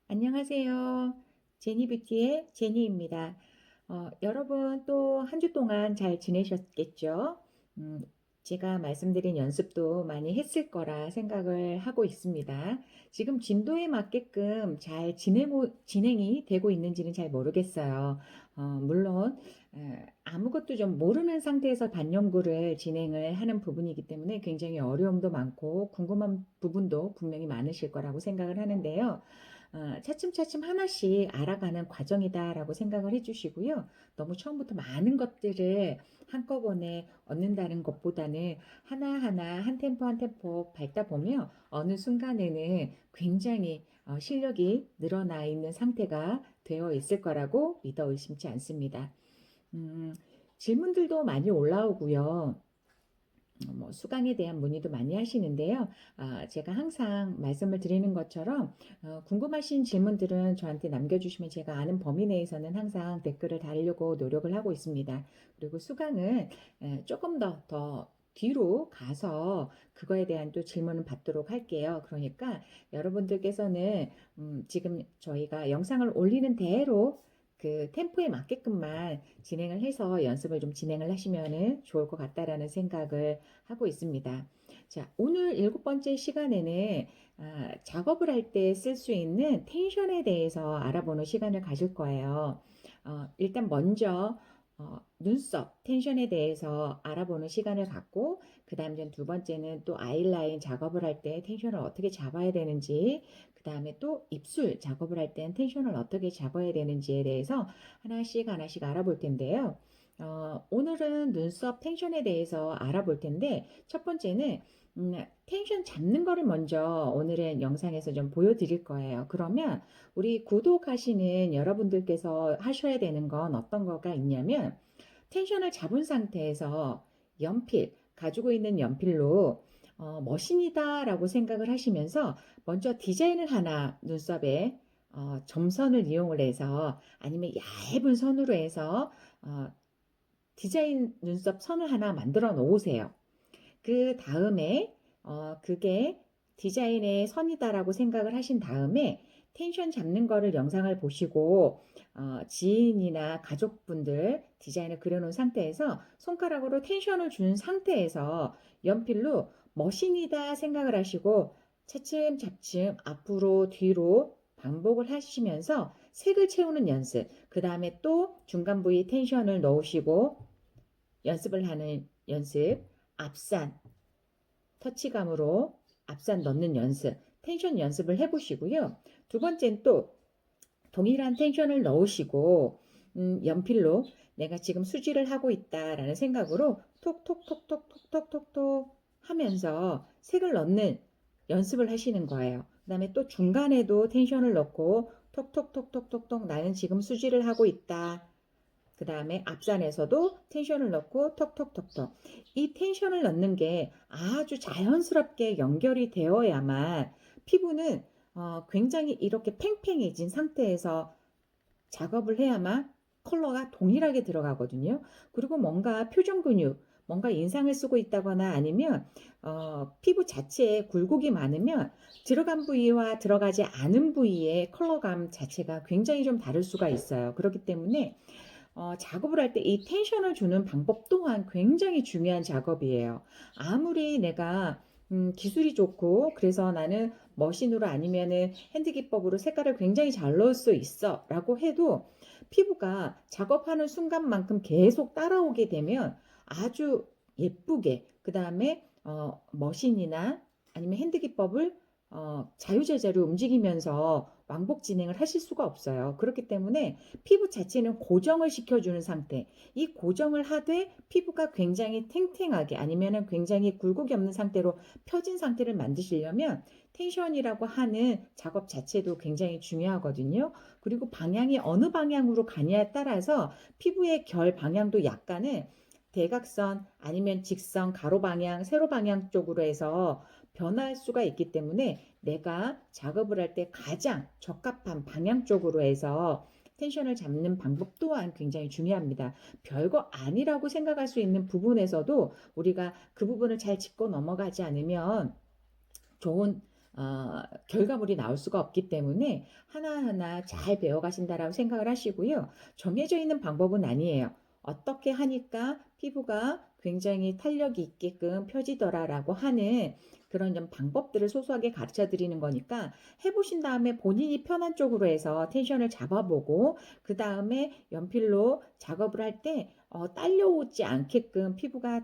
안녕하세요. 제니뷰티의 제니입니다. 여러분 또 한 주 동안 잘 지내셨겠죠? 음, 제가 말씀드린 연습도 많이 했을 거라 생각을 하고 있습니다. 지금 진도에 맞게끔 잘 진행이 되고 있는지는 잘 모르겠어요. 물론 아무것도 좀 모르는 상태에서 반영구를 진행을 하는 부분이기 때문에 굉장히 어려움도 많고 궁금한 부분도 분명히 많으실 거라고 생각을 하는데요. 차츰차츰 하나씩 알아가는 과정이다라고 생각을 해주시고요. 너무 처음부터 많은 것들을 한꺼번에 얻는다는 것보다는 하나하나 한 템포 한 템포 밟다 보면 어느 순간에는 굉장히 실력이 늘어나 있는 상태가 되어 있을 거라고 믿어 의심치 않습니다. 음, 질문들도 많이 올라오고요. 뭐 수강에 대한 문의도 많이 하시는데요. 제가 항상 말씀을 드리는 것처럼 궁금하신 질문들은 저한테 남겨주시면 제가 아는 범위 내에서는 항상 댓글을 달려고 노력을 하고 있습니다. 그리고 수강은 조금 더 뒤로 가서 그거에 대한 또 질문을 받도록 할게요. 그러니까 여러분들께서는 지금 저희가 영상을 올리는 대로 그 템포에 맞게끔만 진행을 해서 연습을 좀 진행을 하시면 좋을 것 같다라는 생각을 하고 있습니다. 자, 오늘 일곱 번째 시간에는 작업을 할 때 쓸 수 있는 텐션에 대해서 알아보는 시간을 가질 거예요. 일단 먼저 눈썹 텐션에 대해서 알아보는 시간을 갖고 그 다음 두 번째는 또 아이라인 작업을 할 때 텐션을 어떻게 잡아야 되는지 그 다음에 또 입술 작업을 할 때는 텐션을 어떻게 잡아야 되는지에 대해서 하나씩 하나씩 알아볼 텐데요. 오늘은 눈썹 텐션에 대해서 알아볼 텐데 첫 번째는 텐션 잡는 거를 먼저 오늘은 영상에서 좀 보여드릴 거예요. 그러면 우리 구독하시는 여러분들께서 하셔야 되는 건 어떤 거가 있냐면 텐션을 잡은 상태에서 연필, 가지고 있는 연필로 머신이다 라고 생각을 하시면서 먼저 디자인을 하나 눈썹에 점선을 이용을 해서 아니면 얇은 선으로 해서 어, 디자인 눈썹 선을 하나 만들어 놓으세요. 그 다음에 그게 디자인의 선이다라고 생각을 하신 다음에 텐션 잡는 거를 영상을 보시고 지인이나 가족분들 디자인을 그려놓은 상태에서 손가락으로 텐션을 준 상태에서 연필로 머신이다 생각을 하시고 차츰차츰 앞으로 뒤로 반복을 하시면서 색을 채우는 연습 그 다음에 또 중간 부위 텐션을 넣으시고 연습을 하는 연습 앞산 터치감으로 앞산 넣는 연습, 텐션 연습을 해보시고요. 두 번째는 또 동일한 텐션을 넣으시고 연필로 내가 지금 수지를 하고 있다라는 생각으로 톡톡톡톡톡톡톡톡 하면서 색을 넣는 연습을 하시는 거예요. 그 다음에 또 중간에도 텐션을 넣고 톡톡톡톡톡톡 나는 지금 수지를 하고 있다. 그 다음에 앞산에서도 텐션을 넣고 톡톡톡톡. 이 텐션을 넣는 게 아주 자연스럽게 연결이 되어야만 피부는 굉장히 이렇게 팽팽해진 상태에서 작업을 해야만 컬러가 동일하게 들어가거든요. 그리고 뭔가 표정 근육, 뭔가 인상을 쓰고 있다거나 아니면 피부 자체에 굴곡이 많으면 들어간 부위와 들어가지 않은 부위의 컬러감 자체가 굉장히 좀 다를 수가 있어요. 그렇기 때문에 작업을 할 때 이 텐션을 주는 방법 또한 굉장히 중요한 작업이에요. 아무리 내가 기술이 좋고 그래서 나는 머신으로 아니면은 핸드 기법으로 색깔을 굉장히 잘 넣을 수 있어 라고 해도 피부가 작업하는 순간만큼 계속 따라오게 되면 아주 예쁘게 그 다음에 머신이나 아니면 핸드 기법을 자유자재로 움직이면서 왕복 진행을 하실 수가 없어요. 그렇기 때문에 피부 자체는 고정을 시켜주는 상태. 이 고정을 하되 피부가 굉장히 탱탱하게 아니면 굉장히 굴곡이 없는 상태로 펴진 상태를 만드시려면 텐션이라고 하는 작업 자체도 굉장히 중요하거든요. 그리고 방향이 어느 방향으로 가냐에 따라서 피부의 결 방향도 약간은 대각선 아니면 직선, 가로 방향, 세로 방향 쪽으로 해서 변할 수가 있기 때문에 내가 작업을 할 때 가장 적합한 방향 쪽으로 해서 텐션을 잡는 방법 또한 굉장히 중요합니다. 별거 아니라고 생각할 수 있는 부분에서도 우리가 그 부분을 잘 짚고 넘어가지 않으면 좋은 결과물이 나올 수가 없기 때문에 하나하나 잘 배워 가신다라고 생각을 하시고요. 정해져 있는 방법은 아니에요. '어떻게 하니까 피부가 굉장히 탄력이 있게끔 펴지더라.'라고 하는 그런 좀 방법들을 소소하게 가르쳐 드리는 거니까 해 보신 다음에 본인이 편한 쪽으로 해서 텐션을 잡아 보고 그다음에 연필로 작업을 할 때 딸려오지 않게끔 피부가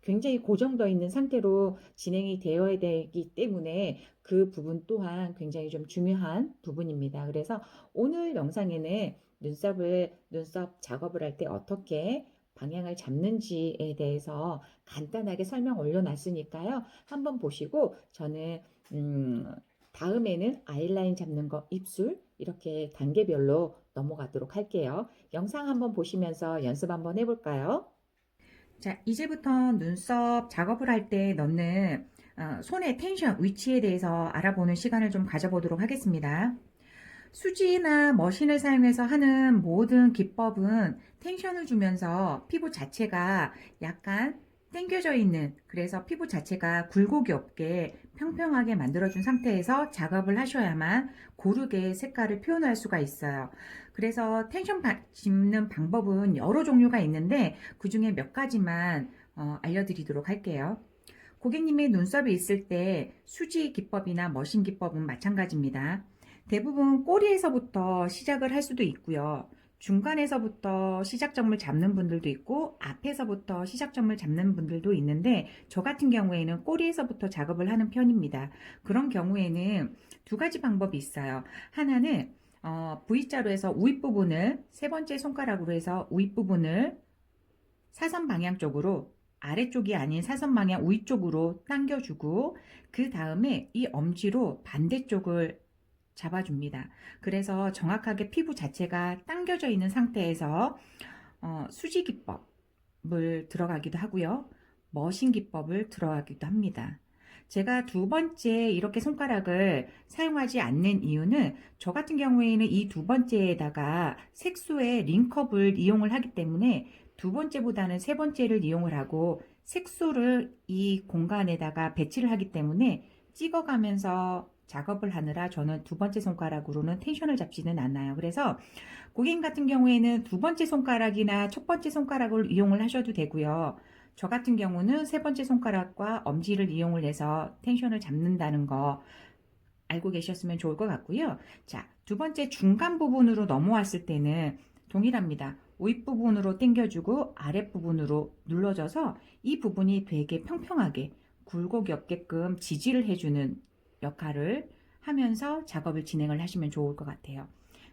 굉장히 고정되어 있는 상태로 진행이 되어야 되기 때문에 그 부분 또한 굉장히 좀 중요한 부분입니다. 그래서 오늘 영상에는 눈썹 작업을 할 때 어떻게 방향을 잡는지에 대해서 간단하게 설명 올려놨으니까요. 한번 보시고 저는 음, 다음에는 아이라인 잡는 거, 입술 이렇게 단계별로 넘어가도록 할게요. 영상 한번 보시면서 연습 한번 해볼까요? 자, 이제부터 눈썹 작업을 할 때 넣는 손의 텐션 위치에 대해서 알아보는 시간을 좀 가져보도록 하겠습니다. 수지나 머신을 사용해서 하는 모든 기법은 텐션을 주면서 피부 자체가 약간 당겨져 있는, 그래서 피부 자체가 굴곡이 없게 평평하게 만들어준 상태에서 작업을 하셔야만 고르게 색깔을 표현할 수가 있어요. 그래서 텐션 집는 방법은 여러 종류가 있는데 그 중에 몇 가지만 알려드리도록 할게요. 고객님의 눈썹이 있을 때 수지 기법이나 머신 기법은 마찬가지입니다. 대부분 꼬리에서부터 시작을 할 수도 있고요. 중간에서부터 시작점을 잡는 분들도 있고 앞에서부터 시작점을 잡는 분들도 있는데 저 같은 경우에는 꼬리에서부터 작업을 하는 편입니다. 그런 경우에는 두 가지 방법이 있어요. 하나는 V자로 해서 우윗부분을 세 번째 손가락으로 해서 우윗부분을 사선 방향 쪽으로, 아래쪽이 아닌 사선 방향 위쪽으로 당겨주고 그 다음에 이 엄지로 반대쪽을 잡아줍니다. 그래서 정확하게 피부 자체가 당겨져 있는 상태에서 수지 기법을 들어가기도 하고요. 머신 기법을 들어가기도 합니다. 제가 두 번째 이렇게 손가락을 사용하지 않는 이유는 저 같은 경우에는 이 두 번째에다가 색소의 링컵을 이용을 하기 때문에 두 번째보다는 세 번째를 이용을 하고 색소를 이 공간에다가 배치를 하기 때문에 찍어가면서 작업을 하느라 저는 두 번째 손가락으로는 텐션을 잡지는 않아요. 그래서 고객님 같은 경우에는 두 번째 손가락이나 첫 번째 손가락을 이용을 하셔도 되고요. 저 같은 경우는 세 번째 손가락과 엄지를 이용을 해서 텐션을 잡는다는 거 알고 계셨으면 좋을 것 같고요. 자, 두 번째 중간 부분으로 넘어왔을 때는 동일합니다. 윗부분으로 당겨주고 아랫부분으로 눌러줘서 이 부분이 되게 평평하게 굴곡이 없게끔 지지를 해주는 역할을 하면서 작업을 진행을 하시면 좋을 것 같아요.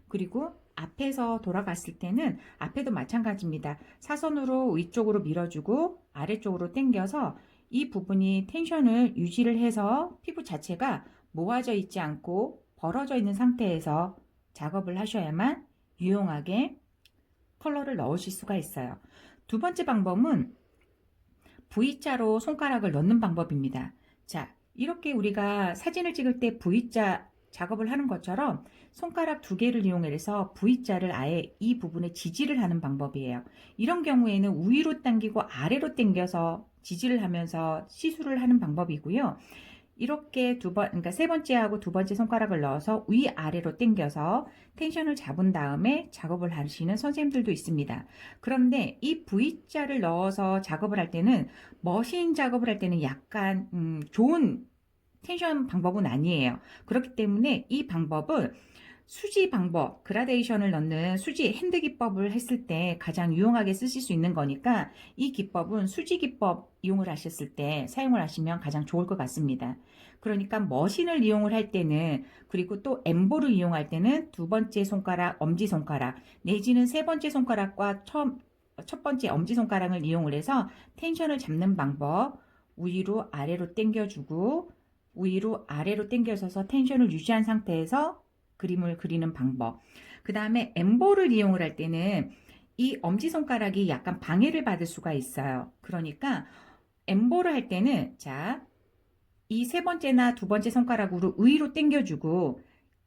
그리고 앞에서 돌아갔을 때는 앞에도 마찬가지입니다. 사선으로 위쪽으로 밀어주고 아래쪽으로 당겨서 이 부분이 텐션을 유지를 해서 피부 자체가 모아져 있지 않고 벌어져 있는 상태에서 작업을 하셔야만 유용하게 컬러를 넣으실 수가 있어요. 두 번째 방법은 V자로 손가락을 넣는 방법입니다. 자, 이렇게 우리가 사진을 찍을 때 V자 작업을 하는 것처럼 손가락 두 개를 이용해서 V자를 아예 이 부분에 지지를 하는 방법이에요. 이런 경우에는 위로 당기고 아래로 당겨서 지지를 하면서 시술을 하는 방법이고요. 이렇게 그러니까 세 번째하고 두 번째 손가락을 넣어서 위아래로 당겨서 텐션을 잡은 다음에 작업을 하시는 선생님들도 있습니다. 그런데 이 V자를 넣어서 작업을 할 때는 머신 작업을 할 때는 약간 좋은 텐션 방법은 아니에요. 그렇기 때문에 이 방법은 수지 방법, 그라데이션을 넣는 수지 핸드 기법을 했을 때 가장 유용하게 쓰실 수 있는 거니까 이 기법은 수지 기법 이용을 하셨을 때 사용을 하시면 가장 좋을 것 같습니다. 그러니까 머신을 이용을 할 때는, 그리고 또 엠보를 이용할 때는 두 번째 손가락, 엄지손가락 내지는 세 번째 손가락과 첫 번째 엄지손가락을 이용을 해서 텐션을 잡는 방법, 위로 아래로 당겨주고 위로 아래로 당겨서서 텐션을 유지한 상태에서 그림을 그리는 방법. 그 다음에 엠보를 이용을 할 때는 이 엄지손가락이 약간 방해를 받을 수가 있어요. 그러니까 엠보를 할 때는 자, 이 세 번째나 두 번째 손가락으로 위로 당겨주고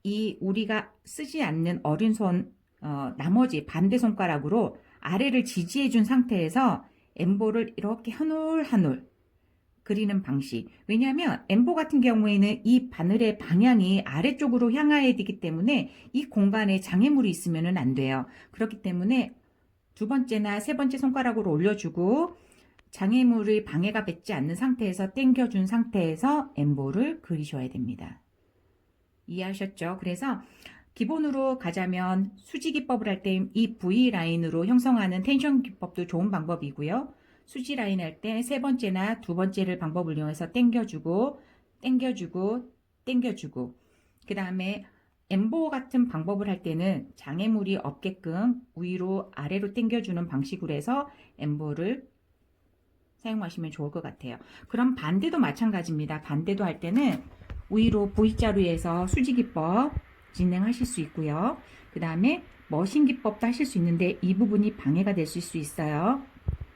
이 우리가 쓰지 않는 어린 손 나머지 반대 손가락으로 아래를 지지해 준 상태에서 엠보를 이렇게 한 올 한 올 그리는 방식. 왜냐하면 엠보 같은 경우에는 이 바늘의 방향이 아래쪽으로 향해야 되기 때문에 이 공간에 장애물이 있으면 안 돼요. 그렇기 때문에 두 번째나 세 번째 손가락으로 올려주고 장애물이 방해가 받지 않는 상태에서 당겨준 상태에서 엠보를 그리셔야 됩니다. 이해하셨죠? 그래서 기본으로 가자면 수지 기법을 할 때 이 V 라인으로 형성하는 텐션 기법도 좋은 방법이고요. 수지 라인 할 때 세 번째나 두 번째를 방법을 이용해서 당겨주고 당겨주고 당겨주고 그 다음에 엠보 같은 방법을 할 때는 장애물이 없게끔 위로 아래로 당겨주는 방식으로 해서 엠보를 사용하시면 좋을 것 같아요. 그럼 반대도 마찬가지입니다. 반대도 할 때는 위로 V자로 해서 수지 기법 진행하실 수 있고요. 그 다음에 머신 기법도 하실 수 있는데 이 부분이 방해가 될 수 있어요.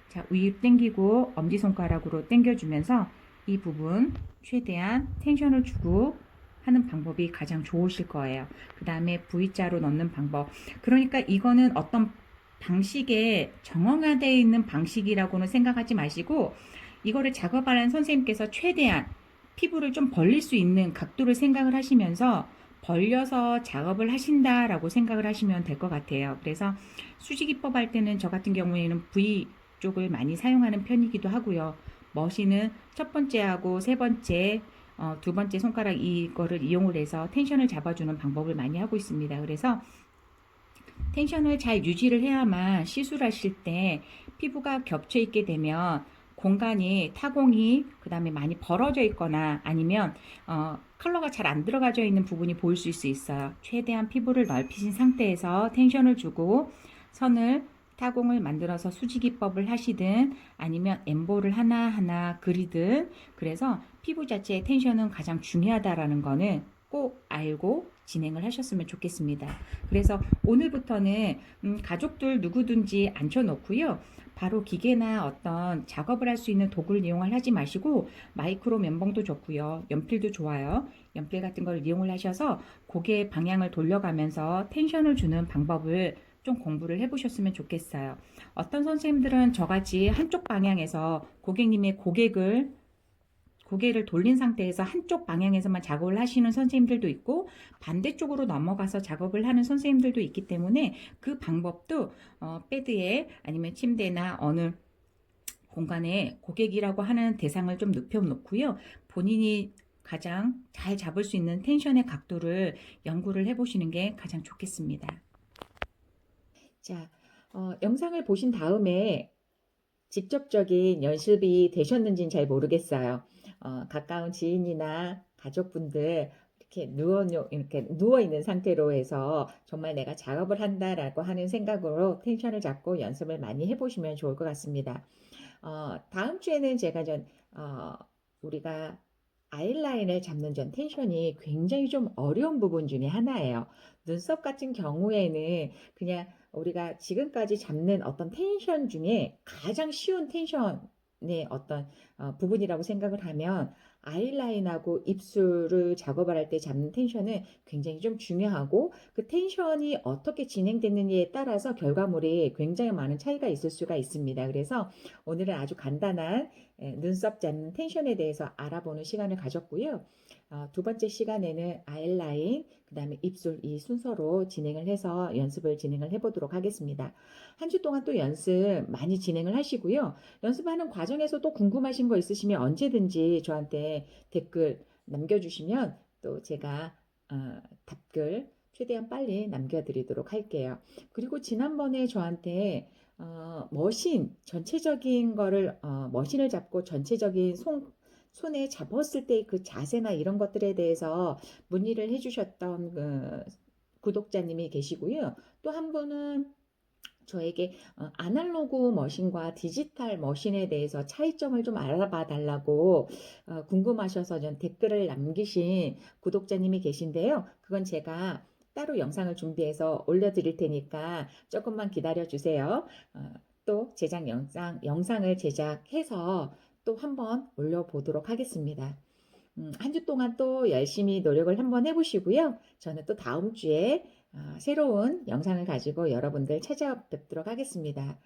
자, 위로 당기고 엄지손가락으로 당겨주면서 이 부분 최대한 텐션을 주고 하는 방법이 가장 좋으실 거예요. 그 다음에 V자로 넣는 방법. 그러니까 이거는 어떤 방식에 정형화되어 있는 방식이라고는 생각하지 마시고 이거를 작업하는 선생님께서 최대한 피부를 좀 벌릴 수 있는 각도를 생각을 하시면서 벌려서 작업을 하신다라고 생각을 하시면 될 것 같아요. 그래서 수지기법 할 때는 저 같은 경우에는 V 쪽을 많이 사용하는 편이기도 하고요. 머신은 첫 번째하고 세 번째, 두 번째 손가락 이거를 이용을 해서 텐션을 잡아주는 방법을 많이 하고 있습니다. 그래서 텐션을 잘 유지를 해야만 시술하실 때 피부가 겹쳐 있게 되면 공간이 타공이 그 다음에 많이 벌어져 있거나 아니면 컬러가 잘 안 들어가져 있는 부분이 보일 수 있어요. 최대한 피부를 넓히신 상태에서 텐션을 주고 선을 타공을 만들어서 수지 기법을 하시든 아니면 엠보를 하나하나 그리든 그래서 피부 자체의 텐션은 가장 중요하다라는 거는 꼭 알고 진행을 하셨으면 좋겠습니다. 그래서 오늘부터는 가족들 누구든지 앉혀놓고요. 바로 기계나 어떤 작업을 할 수 있는 도구를 이용을 하지 마시고 마이크로 면봉도 좋고요. 연필도 좋아요. 연필 같은 걸 이용을 하셔서 고개 방향을 돌려가면서 텐션을 주는 방법을 좀 공부를 해보셨으면 좋겠어요. 어떤 선생님들은 저같이 한쪽 방향에서 고객님의 고개를 돌린 상태에서 한쪽 방향에서만 작업을 하시는 선생님들도 있고 반대쪽으로 넘어가서 작업을 하는 선생님들도 있기 때문에 그 방법도 베드에 아니면 침대나 어느 공간에 고객이라고 하는 대상을 좀 눕혀놓고요. 본인이 가장 잘 잡을 수 있는 텐션의 각도를 연구를 해보시는 게 가장 좋겠습니다. 자, 영상을 보신 다음에 직접적인 연습이 되셨는지는 잘 모르겠어요. 가까운 지인이나 가족분들 이렇게 누워 있는 상태로 해서 정말 내가 작업을 한다라고 하는 생각으로 텐션을 잡고 연습을 많이 해보시면 좋을 것 같습니다. 다음 주에는 제가 우리가 아이라인을 잡는 텐션이 굉장히 좀 어려운 부분 중에 하나예요. 눈썹 같은 경우에는 그냥 우리가 지금까지 잡는 어떤 텐션 중에 가장 쉬운 텐션의 어떤 부분이라고 생각을 하면 아이라인하고 입술을 작업을 할 때 잡는 텐션은 굉장히 좀 중요하고 그 텐션이 어떻게 진행되느냐에 따라서 결과물이 굉장히 많은 차이가 있을 수가 있습니다. 그래서 오늘은 아주 간단한 눈썹 잡는 텐션에 대해서 알아보는 시간을 가졌고요. 두 번째 시간에는 아이라인, 그 다음에 입술 이 순서로 진행을 해서 연습을 진행을 해보도록 하겠습니다. 한 주 동안 또 연습 많이 진행을 하시고요. 연습하는 과정에서 또 궁금하신 거 있으시면 언제든지 저한테 댓글 남겨주시면 또 제가 답글 최대한 빨리 남겨드리도록 할게요. 그리고 지난번에 저한테 머신 전체적인 거를 머신을 잡고 전체적인 손에 잡았을 때 그 자세나 이런 것들에 대해서 문의를 해주셨던 그 구독자님이 계시고요. 또 한 분은 저에게 아날로그 머신과 디지털 머신에 대해서 차이점을 좀 알아봐 달라고 궁금하셔서 전 댓글을 남기신 구독자님이 계신데요. 그건 제가 따로 영상을 준비해서 올려드릴 테니까 조금만 기다려 주세요. 또 영상을 제작해서 또 한번 올려보도록 하겠습니다. 한 주 동안 또 열심히 노력을 한번 해보시고요. 저는 또 다음 주에 새로운 영상을 가지고 여러분들 찾아뵙도록 하겠습니다.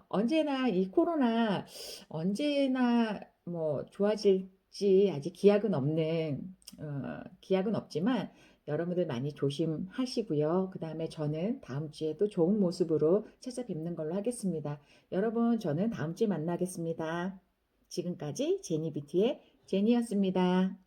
언제나 이 코로나 언제나 뭐 좋아질지 아직 기약은 없지만 여러분들 많이 조심하시고요. 그다음에 저는 다음 주에 또 좋은 모습으로 찾아뵙는 걸로 하겠습니다. 여러분 저는 다음 주에 만나겠습니다. 지금까지 제니비티의 제니였습니다.